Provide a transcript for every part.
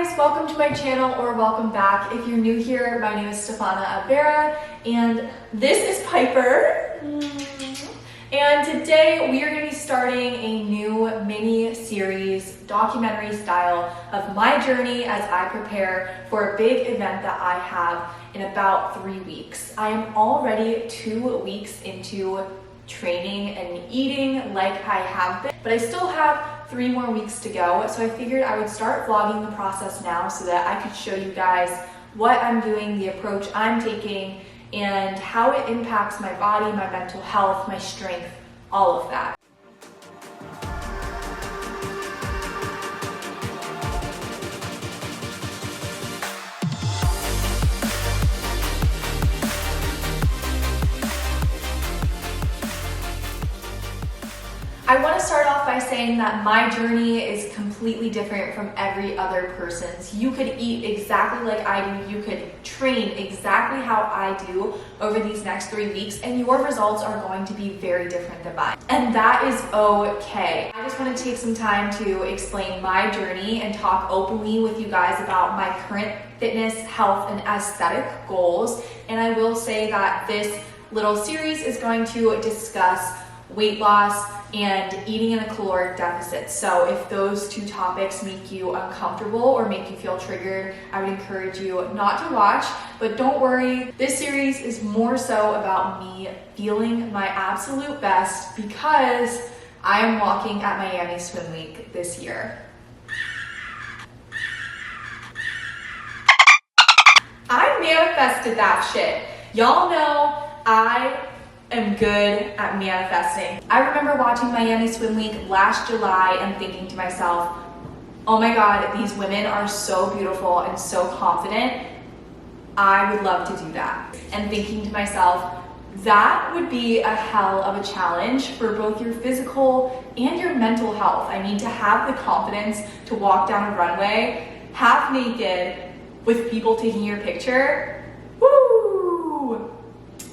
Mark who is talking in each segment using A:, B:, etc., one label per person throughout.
A: guys, welcome to my channel or welcome back. If you're new here, my name is Stefana Avera and this is Piper. And today we are going to be starting a new mini series, documentary style, of my journey as I prepare for a big event that I have in about 3 weeks. I am already 2 weeks into training and eating like I have been, but I still have 3 more weeks to go. So I figured I would start vlogging the process now so that I could show you guys what I'm doing, the approach I'm taking, and how it impacts my body, my mental health, my strength, all of that. I want to start off by saying that my journey is completely different from every other person's. You could eat exactly like I do, you could train exactly how I do over these next 3 weeks, and your results are going to be very different than mine. And that is okay. I just want to take some time to explain my journey and talk openly with you guys about my current fitness, health, and aesthetic goals. And I will say that this little series is going to discuss weight loss and eating in a caloric deficit. So if those two topics make you uncomfortable or make you feel triggered, I would encourage you not to watch, but don't worry. This series is more so about me feeling my absolute best because I am walking at Miami Swim Week this year. I manifested that shit. Y'all know I am good at manifesting. I remember watching Miami Swim Week last July and thinking to myself, oh my God, these women are so beautiful and so confident. I would love to do that. And thinking to myself, that would be a hell of a challenge for both your physical and your mental health. I mean, to have the confidence to walk down a runway half naked with people taking your picture, woo!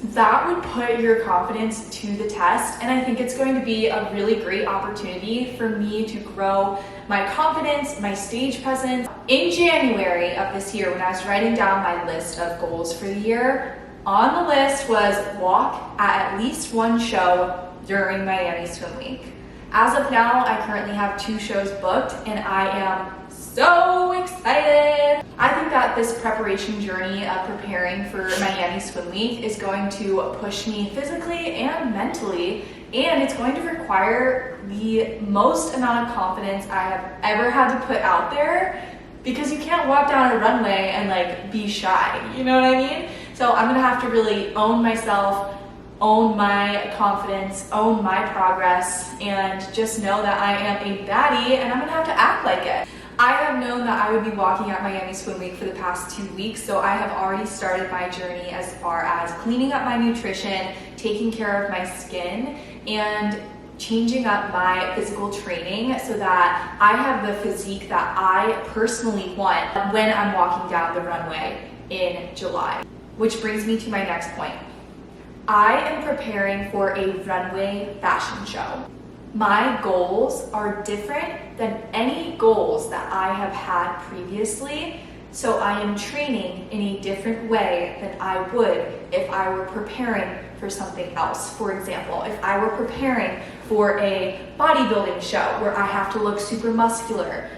A: That would put your confidence to the test, and I think it's going to be a really great opportunity for me to grow my confidence, my stage presence. In January of this year, when I was writing down my list of goals for the year, on the list was walk at least one show during Miami Swim Week. As of now, I currently have 2 shows booked, and I am so excited. I think that this preparation journey of preparing for Miami Swim Week is going to push me physically and mentally, and it's going to require the most amount of confidence I have ever had to put out there, because you can't walk down a runway and like be shy, you know what I mean? So I'm gonna have to really own myself, own my confidence, own my progress, and just know that I am a baddie and I'm gonna have to act like it. I have known that I would be walking at Miami Swim Week for the past 2 weeks, so I have already started my journey as far as cleaning up my nutrition, taking care of my skin, and changing up my physical training so that I have the physique that I personally want when I'm walking down the runway in July. Which brings me to my next point. I am preparing for a runway fashion show. My goals are different than any goals that I have had previously, so I am training in a different way than I would if I were preparing for something else. For example, if I were preparing for a bodybuilding show where I have to look super muscular,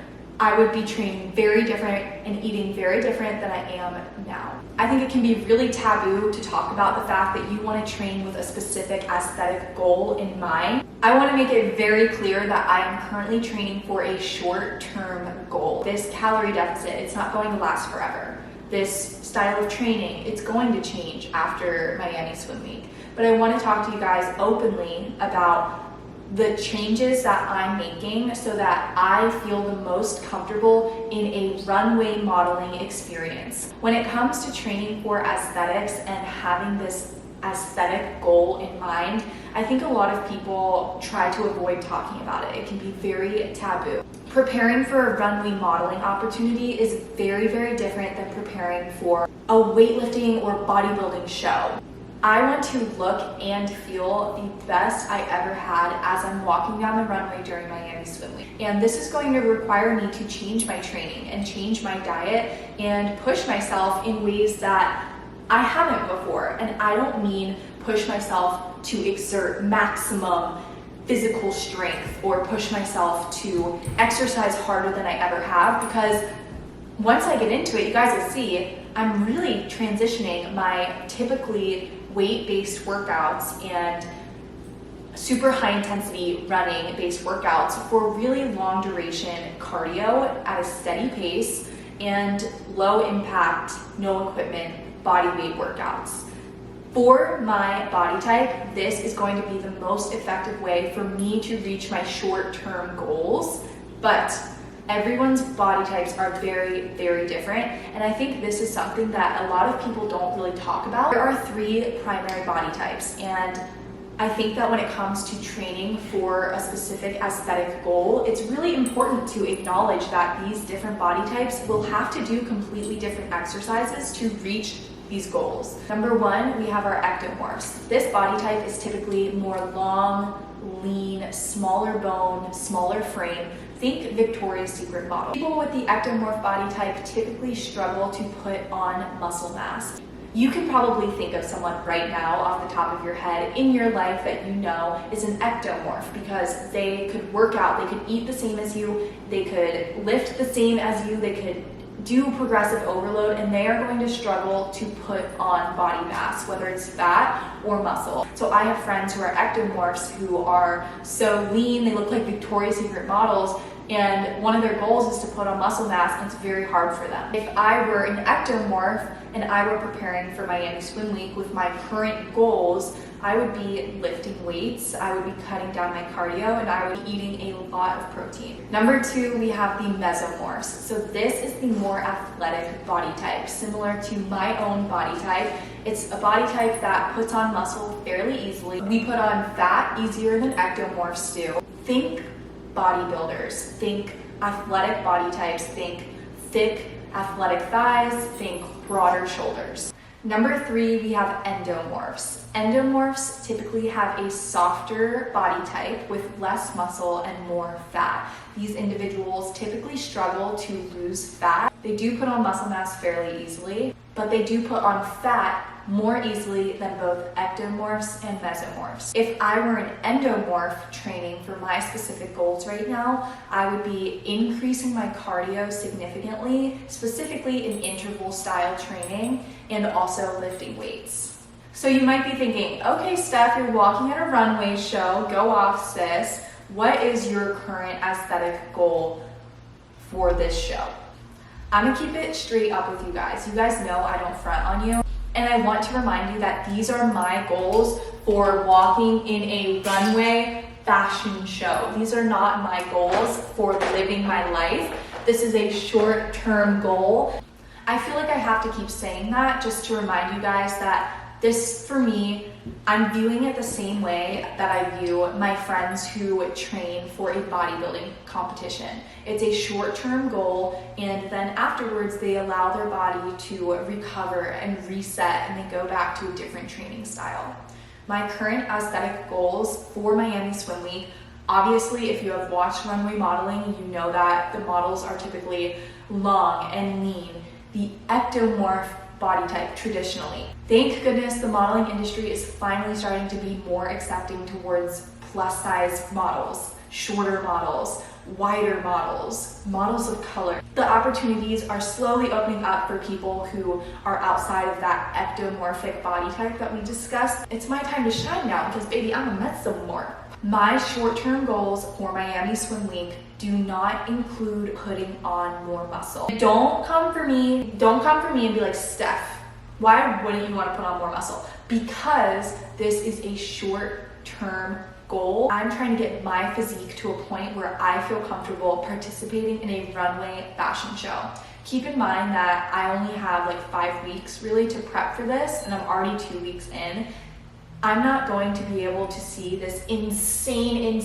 A: I would be training very different and eating very different than I am now. I think it can be really taboo to talk about the fact that you want to train with a specific aesthetic goal in mind. I want to make it very clear that I am currently training for a short-term goal. This calorie deficit, it's not going to last forever. This style of training, it's going to change after Miami Swim Week. But I want to talk to you guys openly about the changes that I'm making so that I feel the most comfortable in a runway modeling experience. When it comes to training for aesthetics and having this aesthetic goal in mind, I think a lot of people try to avoid talking about it. It can be very taboo. Preparing for a runway modeling opportunity is very, very different than preparing for a weightlifting or bodybuilding show. I want to look and feel the best I ever had as I'm walking down the runway during Miami Swim Week. And this is going to require me to change my training and change my diet and push myself in ways that I haven't before. And I don't mean push myself to exert maximum physical strength or push myself to exercise harder than I ever have, because once I get into it, you guys will see I'm really transitioning my typically weight-based workouts and super high intensity running based workouts for really long duration cardio at a steady pace and low impact, no equipment body weight workouts. For my body type, this is going to be the most effective way for me to reach my short-term goals, but everyone's body types are very, very different, and I think this is something that a lot of people don't really talk about. There are 3 primary body types, and I think that when it comes to training for a specific aesthetic goal, it's really important to acknowledge that these different body types will have to do completely different exercises to reach these goals. Number 1, we have our ectomorphs. This body type is typically more long, lean, smaller bone, smaller frame. Think Victoria's Secret model. People with the ectomorph body type typically struggle to put on muscle mass. You can probably think of someone right now off the top of your head in your life that you know is an ectomorph, because they could work out, they could eat the same as you, they could lift the same as you, they could do progressive overload, and they are going to struggle to put on body mass, whether it's fat or muscle. So I have friends who are ectomorphs who are so lean, they look like Victoria's Secret models, and one of their goals is to put on muscle mass, and it's very hard for them. If I were an ectomorph and I were preparing for Miami Swim Week with my current goals, I would be lifting weights, I would be cutting down my cardio, and I would be eating a lot of protein. Number 2, we have the mesomorphs. So this is the more athletic body type, similar to my own body type. It's a body type that puts on muscle fairly easily. We put on fat easier than ectomorphs do. Think bodybuilders, think athletic body types, think thick athletic thighs, think broader shoulders. Number 3, we have endomorphs. Endomorphs typically have a softer body type with less muscle and more fat. These individuals typically struggle to lose fat. They do put on muscle mass fairly easily, but they do put on fat more easily than both ectomorphs and mesomorphs. If I were an endomorph training for my specific goals right now, I would be increasing my cardio significantly, specifically in interval style training and also lifting weights. So you might be thinking, okay, Steph, you're walking at a runway show, go off, sis. What is your current aesthetic goal for this show? I'm gonna keep it straight up with you guys. You guys know I don't front on you. And I want to remind you that these are my goals for walking in a runway fashion show. These are not my goals for living my life. This is a short-term goal. I feel like I have to keep saying that just to remind you guys that this, for me, I'm viewing it the same way that I view my friends who train for a bodybuilding competition. It's a short-term goal, and then afterwards they allow their body to recover and reset, and they go back to a different training style. My current aesthetic goals for Miami Swim Week, obviously if you have watched runway modeling, you know that the models are typically long and lean. The ectomorph body type traditionally. Thank goodness the modeling industry is finally starting to be more accepting towards plus size models, shorter models, wider models, models of color. The opportunities are slowly opening up for people who are outside of that ectomorphic body type that we discussed. It's my time to shine now because baby, I'm a mesomorph. My short-term goals for Miami Swim Week do not include putting on more muscle. Don't come for me and be like, Steph, why wouldn't you want to put on more muscle? Because this is a short-term goal. I'm trying to get my physique to a point where I feel comfortable participating in a runway fashion show. Keep in mind that I only have like 5 weeks really to prep for this, and I'm already 2 weeks in. I'm not going to be able to see this insane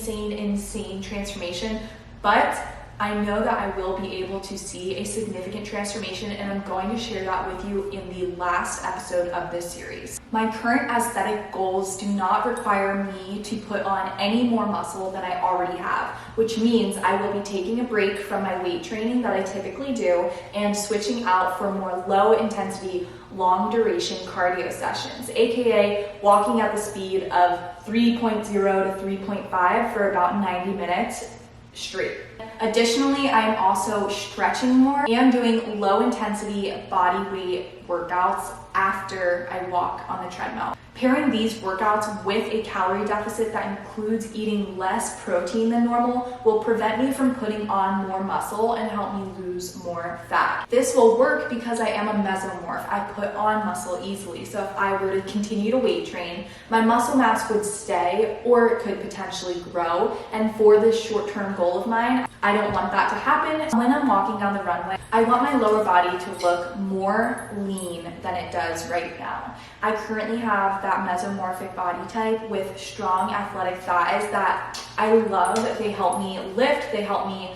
A: transformation, but I know that I will be able to see a significant transformation, and I'm going to share that with you in the last episode of this series. My current aesthetic goals do not require me to put on any more muscle than I already have, which means I will be taking a break from my weight training that I typically do and switching out for more low intensity, long duration cardio sessions, aka walking at the speed of 3.0 to 3.5 for about 90 minutes straight. Additionally, I am also stretching more and doing low intensity body weight workouts after I walk on the treadmill. Pairing these workouts with a calorie deficit that includes eating less protein than normal will prevent me from putting on more muscle and help me lose more fat. This will work because I am a mesomorph. I put on muscle easily. So if I were to continue to weight train, my muscle mass would stay or it could potentially grow. And for this short-term goal of mine, I don't want that to happen. When I'm walking down the runway, I want my lower body to look more lean than it does right now. I currently have that mesomorphic body type with strong athletic thighs that I love. They help me lift, they help me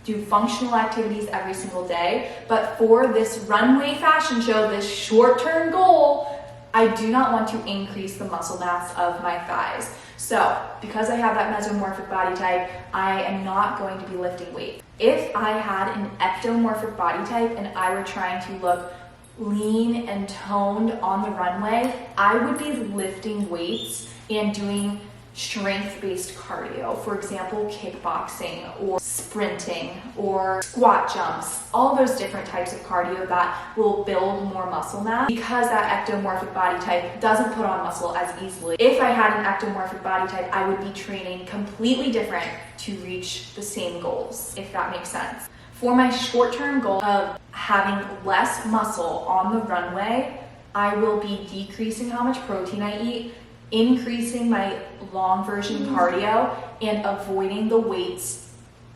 A: do functional activities every single day. But for this runway fashion show, this short-term goal, I do not want to increase the muscle mass of my thighs. So because I have that mesomorphic body type, I am not going to be lifting weights. If I had an ectomorphic body type and I were trying to look lean and toned on the runway, I would be lifting weights and doing strength-based cardio. For example, kickboxing or sprinting or squat jumps, all those different types of cardio that will build more muscle mass because that ectomorphic body type doesn't put on muscle as easily. If I had an ectomorphic body type, I would be training completely different to reach the same goals, if that makes sense. For my short-term goal of having less muscle on the runway, I will be decreasing how much protein I eat, increasing my long version cardio, and avoiding the weights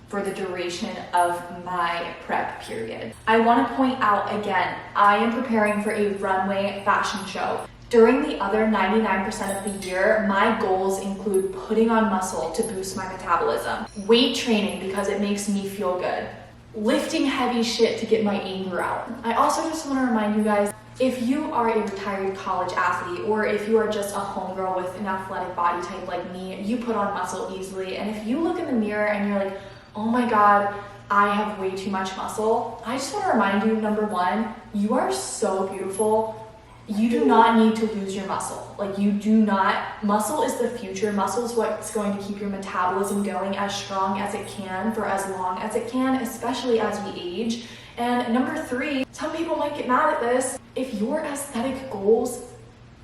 A: for the duration of my prep period. I want to point out again, I am preparing for a runway fashion show. During the other 99% of the year, my goals include putting on muscle to boost my metabolism, weight training because it makes me feel good, lifting heavy shit to get my anger out. I also just want to remind you guys, if you are a retired college athlete or if you are just a homegirl with an athletic body type like me, you put on muscle easily. And if you look in the mirror and you're like, oh my God, I have way too much muscle, I just want to remind you, number one, you are so beautiful. You do not need to lose your muscle. Like, you do not. Muscle is the future. Muscle is what's going to keep your metabolism going as strong as it can for as long as it can, especially as we age. And number three, some people might get mad at this. If your aesthetic goals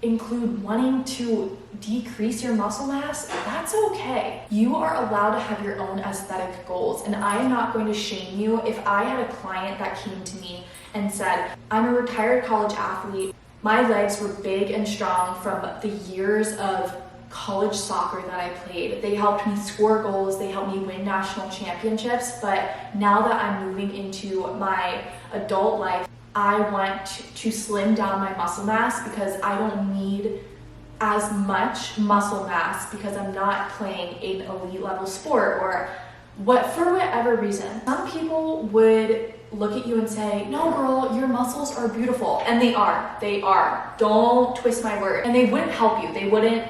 A: include wanting to decrease your muscle mass, that's okay. You are allowed to have your own aesthetic goals, and I am not going to shame you. If I had a client that came to me and said, I'm a retired college athlete, my legs were big and strong from the years of college soccer that I played. They helped me score goals, they helped me win national championships, but now that I'm moving into my adult life, I want to slim down my muscle mass because I don't need as much muscle mass because I'm not playing an elite level sport or for whatever reason. Some people would look at you and say, no girl, your muscles are beautiful. And they are. Don't twist my word. And they wouldn't help you. They wouldn't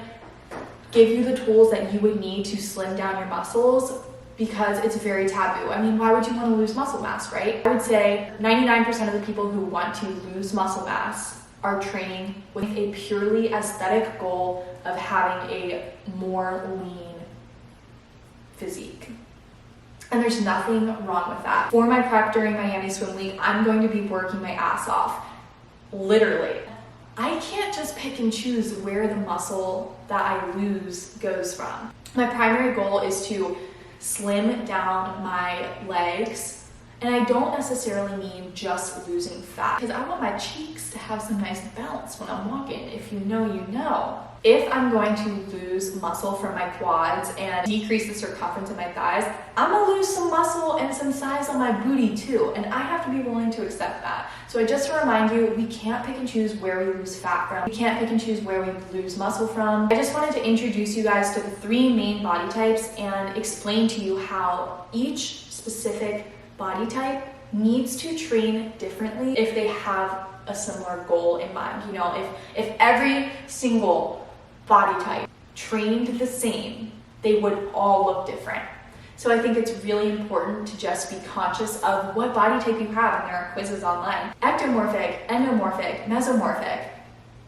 A: give you the tools that you would need to slim down your muscles because it's very taboo. I mean, why would you want to lose muscle mass, right? I would say 99% of the people who want to lose muscle mass are training with a purely aesthetic goal of having a more lean physique. And there's nothing wrong with that. For my prep during Miami Swim Week, I'm going to be working my ass off. Literally. I can't just pick and choose where the muscle that I lose goes from. My primary goal is to slim down my legs, and I don't necessarily mean just losing fat because I want my cheeks to have some nice bounce when I'm walking. If you know, you know. If I'm going to lose muscle from my quads and decrease the circumference of my thighs, I'm gonna lose some muscle and some size on my booty too, and I have to be willing to accept that. So just to remind you, we can't pick and choose where we lose fat from. We can't pick and choose where we lose muscle from. I just wanted to introduce you guys to the three main body types and explain to you how each specific body type needs to train differently if they have a similar goal in mind. You know, if every single body type trained the same, they would all look different. So I think it's really important to just be conscious of what body type you have, and there are quizzes online. Ectomorphic, endomorphic, mesomorphic.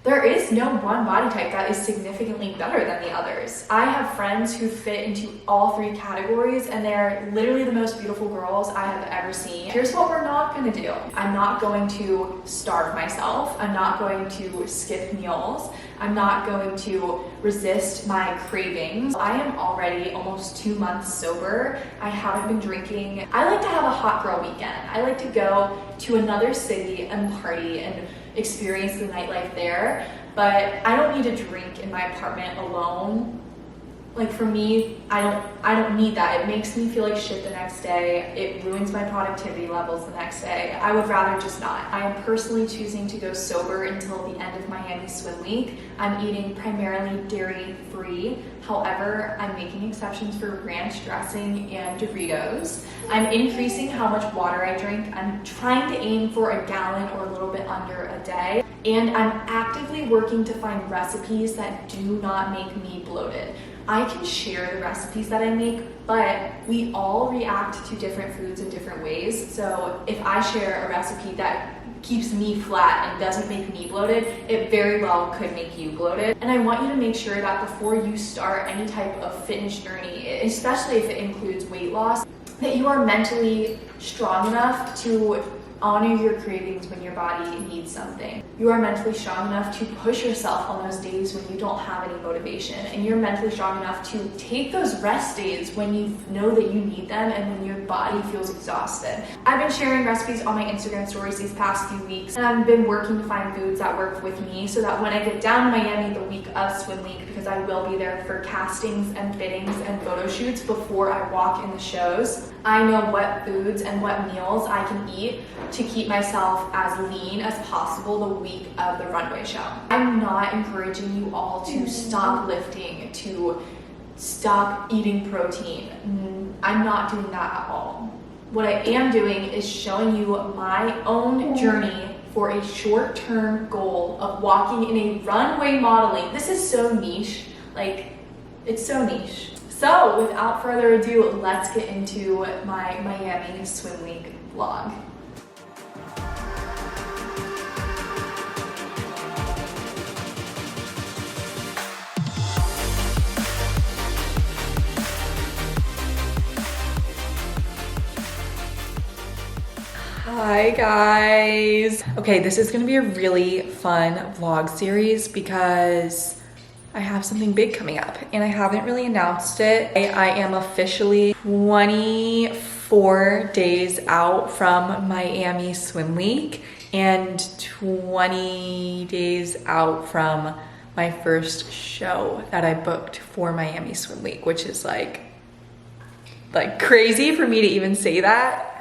A: There is no one body type that is significantly better than the others. I have friends who fit into all three categories, and they're literally the most beautiful girls I have ever seen. Here's what we're not gonna do. I'm not going to starve myself. I'm not going to skip meals. I'm not going to resist my cravings. I am already almost 2 months sober. I haven't been drinking. I like to have a hot girl weekend. I like to go to another city and party and experience the nightlife there, but I don't need to drink in my apartment alone. Like, for me, I don't need that. It makes me feel like shit the next day. It ruins my productivity levels the next day. I would rather just not. I am personally choosing to go sober until the end of Miami Swim Week. I'm eating primarily dairy-free. However, I'm making exceptions for ranch dressing and Doritos. I'm increasing how much water I drink. I'm trying to aim for a gallon or a little bit under a day. And I'm actively working to find recipes that do not make me bloated. I can share the recipes that I make, but we all react to different foods in different ways. So if I share a recipe that keeps me flat and doesn't make me bloated, it very well could make you bloated. And I want you to make sure that before you start any type of fitness journey, especially if it includes weight loss, that you are mentally strong enough to honor your cravings when your body needs something. You are mentally strong enough to push yourself on those days when you don't have any motivation, and you're mentally strong enough to take those rest days when you know that you need them and when your body feels exhausted. I've been sharing recipes on my Instagram stories these past few weeks, and I've been working to find foods that work with me so that when I get down to Miami the week of Swim Week, because I will be there for castings and fittings and photo shoots before I walk in the shows, I know what foods and what meals I can eat to keep myself as lean as possible the week of the runway show. I'm not encouraging you all to stop lifting, to stop eating protein. I'm not doing that at all. What I am doing is showing you my own journey for a short-term goal of walking in a runway modeling. This is so niche, like, it's so niche. So without further ado, let's get into my Miami Swim Week vlog. Hi guys. Okay, this is gonna be a really fun vlog series because I have something big coming up and I haven't really announced it. I am officially 24 days out from Miami Swim Week and 20 days out from my first show that I booked for Miami Swim Week, which is like crazy for me to even say that.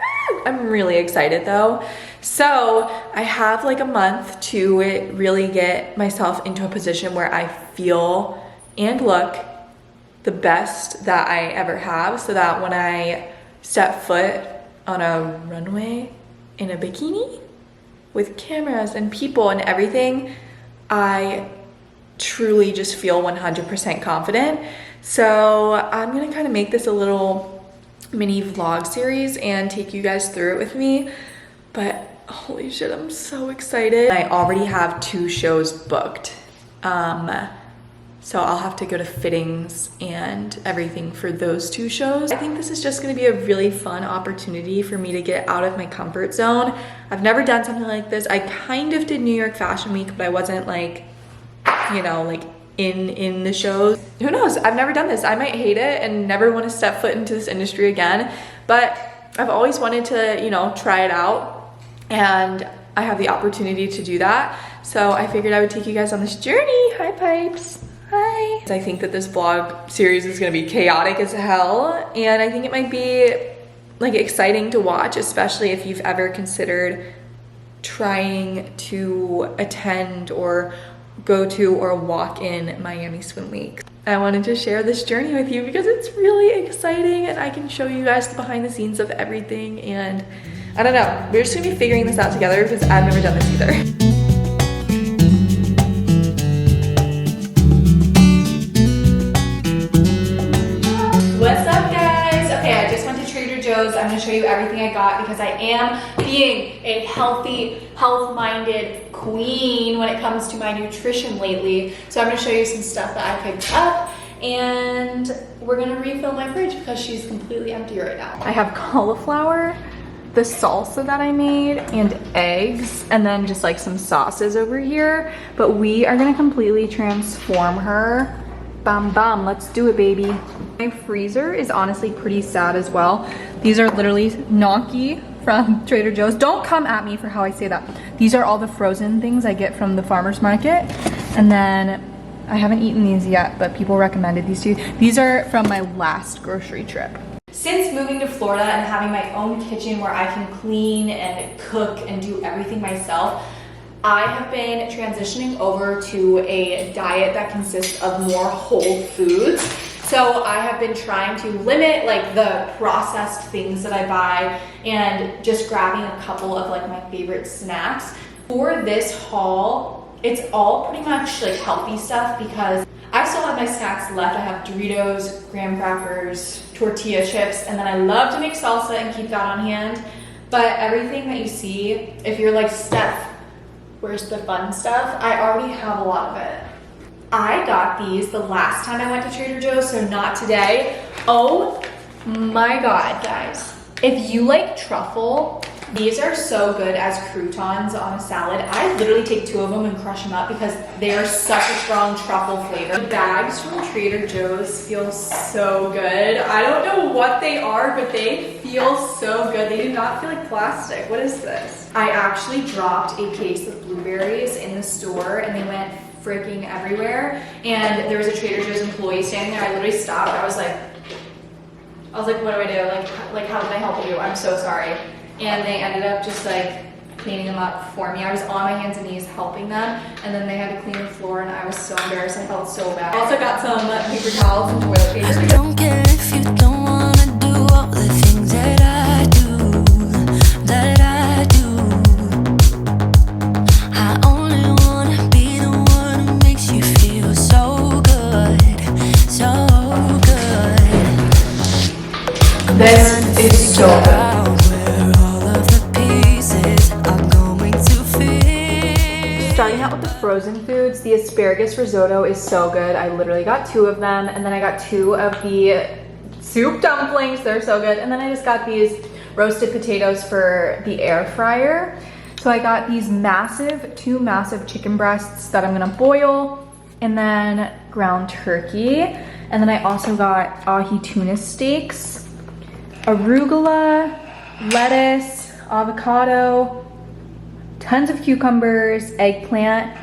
A: I'm really excited though. So I have like a month to really get myself into a position where I feel and look the best that I ever have, so that when I step foot on a runway in a bikini with cameras and people and everything, I truly just feel 100% confident. So I'm gonna kind of make this a little mini vlog series and take you guys through it with me, but holy shit, I'm so excited. I already have 2 shows booked, so I'll have to go to fittings and everything for those 2 shows. I think this is just gonna be a really fun opportunity for me to get out of my comfort zone. I've never done something like this. I kind of did New York Fashion Week, but I wasn't like, you know, like in the shows. Who knows? I've never done this. I might hate it and never want to step foot into this industry again, but I've always wanted to, you know, try it out, and I have the opportunity to do that. So I figured I would take you guys on this journey. Hi pipes. Hi. I think that this vlog series is gonna be chaotic as hell, and I think it might be like exciting to watch, especially if you've ever considered trying to attend or go to or walk in Miami Swim Week. I wanted to share this journey with you because it's really exciting and I can show you guys the behind the scenes of everything. And I don't know, we're just gonna be figuring this out together because I've never done this either. What's up, guys? Okay, I just went to Trader Joe's. I'm gonna show you everything I got because I am being a healthy, health-minded queen when it comes to my nutrition lately. So I'm gonna show you some stuff that I picked up, and we're gonna refill my fridge because she's completely empty right now. I have cauliflower, the salsa that I made, and eggs, and then just like some sauces over here. But we are gonna completely transform her. Bam bam, let's do it, baby. My freezer is honestly pretty sad as well. These are literally gnocchi from Trader Joe's. Don't come at me for how I say that. These are all the frozen things I get from the farmer's market. And then I haven't eaten these yet, but people recommended these two. These are from my last grocery trip. Since moving to Florida and having my own kitchen where I can clean and cook and do everything myself, I have been transitioning over to a diet that consists of more whole foods. So I have been trying to limit like the processed things that I buy and just grabbing a couple of like my favorite snacks. For this haul, it's all pretty much like healthy stuff because I still have my snacks left. I have Doritos, graham crackers, tortilla chips, and then I love to make salsa and keep that on hand. But everything that you see, if you're like, Steph, where's the fun stuff? I already have a lot of it. I got these the last time I went to Trader Joe's, so not today. Oh my God, guys. If you like truffle, these are so good as croutons on a salad. I literally take 2 of them and crush them up because they are such a strong truffle flavor. The bags from Trader Joe's feel so good. I don't know what they are, but they feel so good. They do not feel like plastic. What is this? I actually dropped a case of blueberries in the store and they went freaking everywhere. And there was a Trader Joe's employee standing there. I literally stopped. I was like, what do I do? Like how can I help you? I'm so sorry. And they ended up just like cleaning them up for me. I was on my hands and knees helping them, and then they had to clean the floor, and I was so embarrassed. I felt so bad. I also got some paper towels and toilet paper.
B: I don't care if you don't wanna do all the things that I do, that I do. I only wanna be the one who makes you feel so good, so good.
A: This is so good. Starting out with the frozen foods, the asparagus risotto is so good. I literally got 2 of them, and then I got 2 of the soup dumplings. They're so good. And then I just got these roasted potatoes for the air fryer. So I got these 2 massive chicken breasts that I'm gonna boil, and then ground turkey. And then I also got ahi tuna steaks, arugula, lettuce, avocado, tons of cucumbers, eggplant,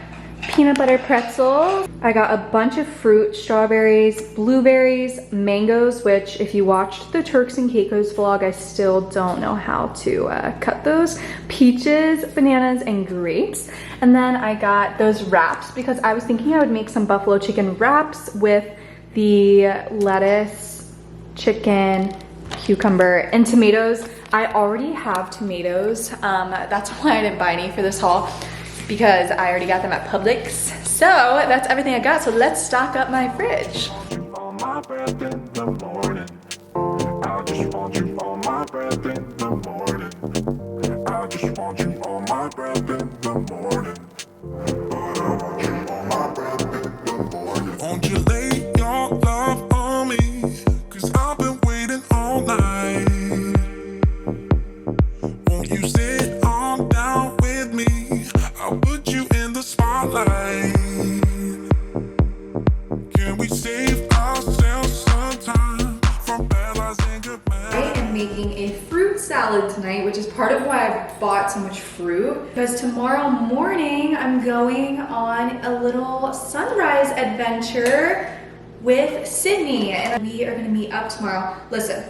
A: peanut butter pretzels. I got a bunch of fruit, strawberries, blueberries, mangoes, which if you watched the Turks and Caicos vlog, I still don't know how to cut those, peaches, bananas, and grapes. And then I got those wraps because I was thinking I would make some buffalo chicken wraps with the lettuce, chicken, cucumber, and tomatoes. I already have tomatoes. That's why I didn't buy any for this haul because I already got them at Publix. So that's everything I got. So let's stock up my fridge.
C: On my breath in the morning. I just want you on my breath in the morning. I just want you on my breath in the morning. But I want you on my breath in the morning. Won't you lay your love on me? 'Cause I've been waiting all night. Won't you sit on down with me? I'll put you in the spotlight. Can we save ourselves some time from realizing goodbye?
A: I am making a fruit salad tonight, which is part of why I bought so much fruit. Because tomorrow morning, I'm going on a little sunrise adventure with Sydney. And we are gonna meet up tomorrow. Listen.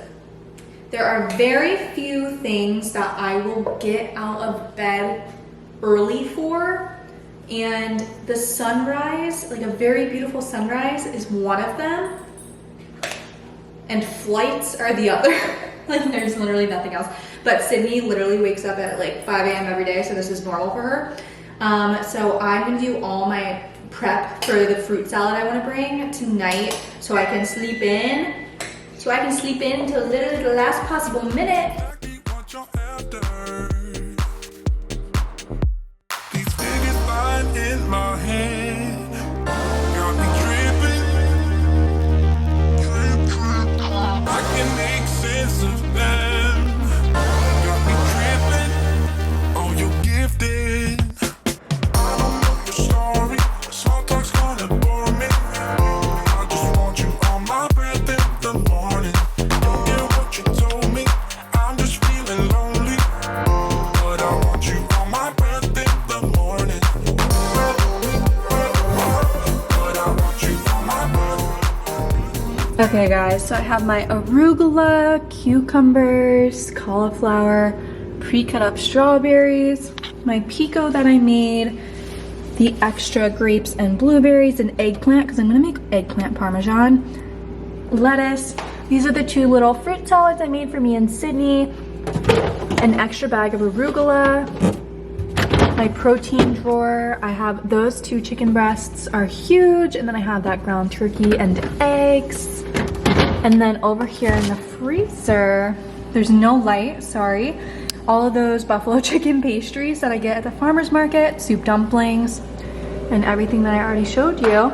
A: There are very few things that I will get out of bed early for, and the sunrise, like a very beautiful sunrise, is one of them, and flights are the other. Like there's literally nothing else. But Sydney literally wakes up at like 5 a.m. every day, so this is normal for her. So I'm gonna do all my prep for the fruit salad I wanna bring tonight so I can sleep in. Until literally the last possible minute.
C: These figures flying in my head got me tripping. I can make sense of them. Got me tripping. Oh, you're gifted. I don't know your story. Small talk's gonna bore me. I just want you on my breath in the morning. Don't get what you told me. I'm just feeling lonely. But I want you on my breath in the morning. But I want you on my breath.
A: Okay guys, so I have my arugula, cucumbers, cauliflower, pre-cut up strawberries, my pico that I made, the extra grapes and blueberries, and eggplant because I'm gonna make eggplant parmesan, lettuce. These are the 2 little fruit salads I made for me and Sydney, an extra bag of arugula, my protein drawer. I have those 2 chicken breasts are huge, and then I have that ground turkey and eggs. And then over here in the freezer, there's no light, sorry. All of those buffalo chicken pastries that I get at the farmer's market, soup dumplings, and everything that I already showed you.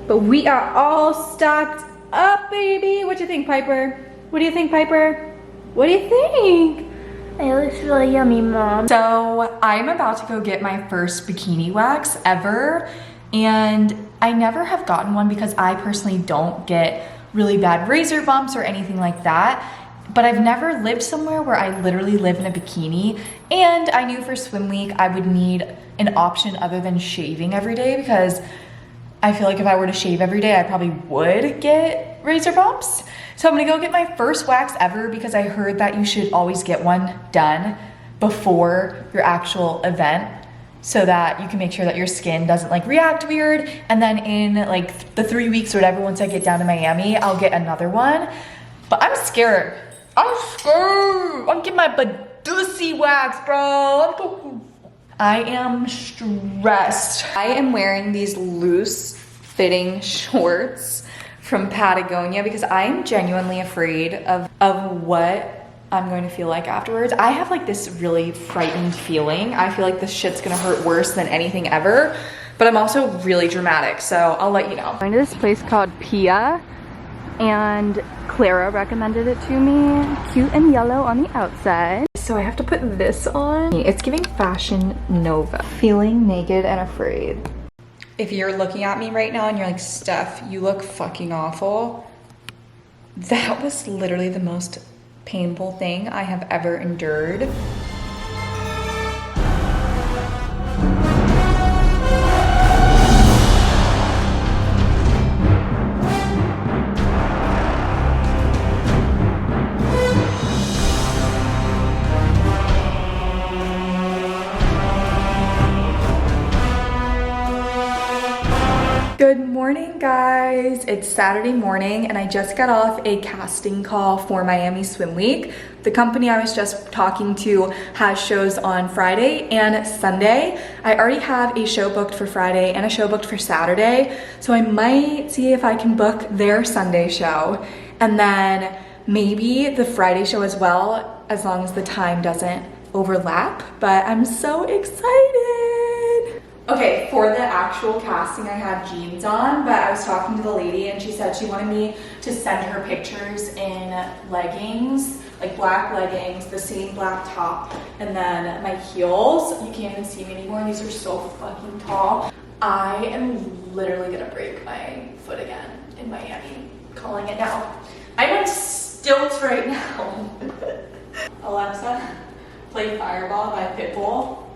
A: But we are all stocked up, baby. What do you think, Piper? What do you think, Piper? What do you think?
D: It looks really yummy, Mom.
A: So I'm about to go get my first bikini wax ever, and I never have gotten one because I personally don't get really bad razor bumps or anything like that. But I've never lived somewhere where I literally live in a bikini, and I knew for swim week I would need an option other than shaving every day, because I feel like if I were to shave every day I probably would get razor bumps. So I'm gonna go get my first wax ever because I heard that you should always get one done before your actual event so that you can make sure that your skin doesn't like react weird. And then in like the 3 weeks or whatever, once I get down to Miami, I'll get another one. But I'm scared. I'm getting my Badusi wax, bro. I am stressed. I am wearing these loose fitting shorts from Patagonia because I am genuinely afraid of what I'm going to feel like afterwards. I have like this really frightened feeling. I feel like this shit's gonna hurt worse than anything ever, but I'm also really dramatic, so I'll let you know. I'm going to this place called Pia, and Clara recommended it to me. Cute and yellow on the outside. So I have to put this on. It's giving Fashion Nova. Feeling naked and afraid. If you're looking at me right now and you're like, Steph, you look fucking awful, that was literally the most painful thing I have ever endured. Good morning, guys. It's Saturday morning and I just got off a casting call for Miami Swim Week. The company I was just talking to has shows on Friday and Sunday. I already have a show booked for Friday and a show booked for Saturday, so I might see if I can book their Sunday show and then maybe the Friday show as well, as long as the time doesn't overlap. But I'm so excited. Okay, for the actual casting, I had jeans on, but I was talking to the lady and she said she wanted me to send her pictures in leggings, like black leggings, the same black top, and then my heels. You can't even see me anymore. These are so fucking tall. I am literally gonna break my foot again in Miami. Calling it now. I'm on stilts right now. Alexa, play Fireball by Pitbull.